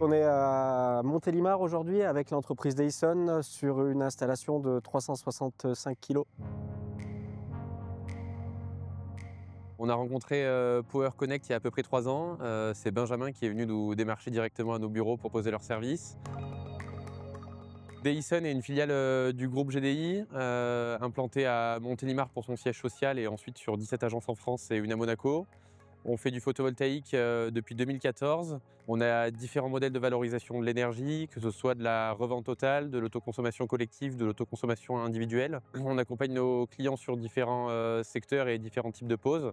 On est à Montélimar aujourd'hui avec l'entreprise Deyson sur une installation de 365 kg. On a rencontré Power Connect il y a à peu près 3 ans. C'est Benjamin qui est venu nous démarcher directement à nos bureaux pour poser leur service. Deyson est une filiale du groupe GDI, implantée à Montélimar pour son siège social et ensuite sur 17 agences en France et une à Monaco. On fait du photovoltaïque depuis 2014. On a différents modèles de valorisation de l'énergie, que ce soit de la revente totale, de l'autoconsommation collective, de l'autoconsommation individuelle. On accompagne nos clients sur différents secteurs et différents types de poses,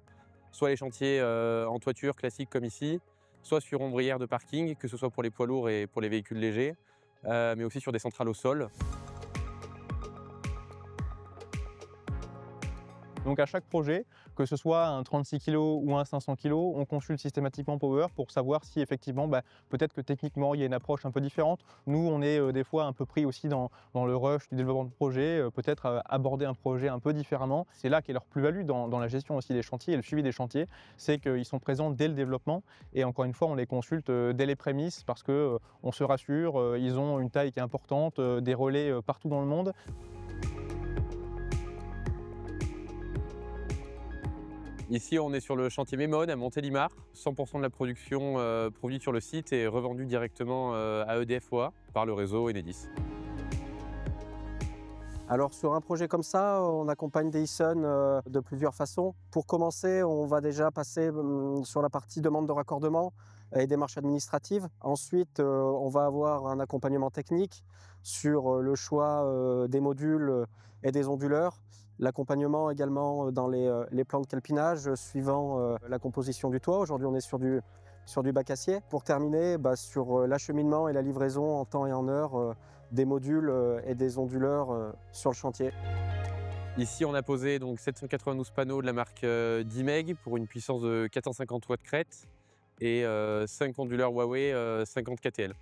soit les chantiers en toiture classiques comme ici, soit sur ombrière de parking, que ce soit pour les poids lourds et pour les véhicules légers, mais aussi sur des centrales au sol. Donc à chaque projet, que ce soit un 36 kg ou un 500 kg, on consulte systématiquement Power pour savoir si effectivement, peut-être que techniquement, il y a une approche un peu différente. Nous, on est des fois un peu pris aussi dans le rush du développement de projet, peut-être aborder un projet un peu différemment. C'est là qu'est leur plus-value dans la gestion aussi des chantiers et le suivi des chantiers, c'est qu'ils sont présents dès le développement et encore une fois, on les consulte dès les prémices parce que on se rassure, ils ont une taille qui est importante, des relais partout dans le monde. Ici, on est sur le chantier Mémone à Montélimar. 100% de la production produite sur le site est revendue directement à EDF OA par le réseau Enedis. Alors sur un projet comme ça, on accompagne Deyson de plusieurs façons. Pour commencer, on va déjà passer sur la partie demande de raccordement et démarches administratives. Ensuite, on va avoir un accompagnement technique sur le choix des modules et des onduleurs. L'accompagnement également dans les plans de calpinage suivant la composition du toit. Aujourd'hui, on est sur du bac acier. Pour terminer, sur l'acheminement et la livraison en temps et en heure des modules et des onduleurs sur le chantier. Ici, on a posé donc 792 panneaux de la marque Dimeg pour une puissance de 450 watts crête et 5 onduleurs Huawei 50 KTL.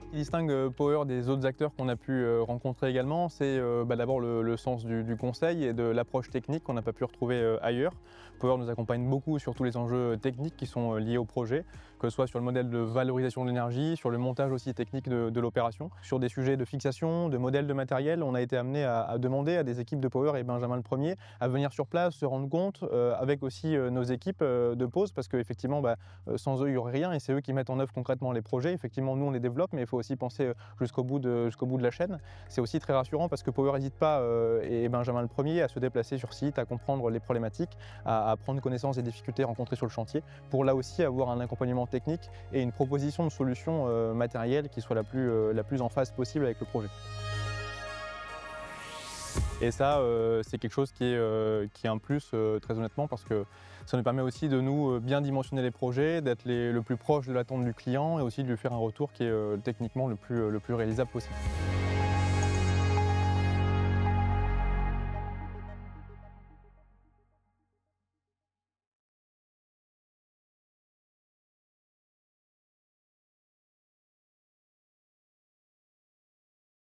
Ce qui distingue Power des autres acteurs qu'on a pu rencontrer également, c'est d'abord le sens du conseil et de l'approche technique qu'on n'a pas pu retrouver ailleurs. Power nous accompagne beaucoup sur tous les enjeux techniques qui sont liés au projet, que ce soit sur le modèle de valorisation de l'énergie, sur le montage aussi technique de l'opération. Sur des sujets de fixation, de modèles de matériel, on a été amené à demander à des équipes de Power et Benjamin le premier à venir sur place, se rendre compte, avec aussi nos équipes de pose, parce qu'effectivement, sans eux, il n'y aurait rien et c'est eux qui mettent en œuvre concrètement les projets. Effectivement, nous, on les développe, mais il faut aussi penser jusqu'au bout de la chaîne. C'est aussi très rassurant parce que Power n'hésite pas, et Benjamin le premier, à se déplacer sur site, à comprendre les problématiques, à prendre connaissance des difficultés rencontrées sur le chantier, pour là aussi avoir un accompagnement technique et une proposition de solution matérielle qui soit la plus en phase possible avec le projet. Et ça, c'est quelque chose qui est un plus, très honnêtement, parce que ça nous permet aussi de nous bien dimensionner les projets, d'être le plus proche de l'attente du client et aussi de lui faire un retour qui est techniquement le plus réalisable possible.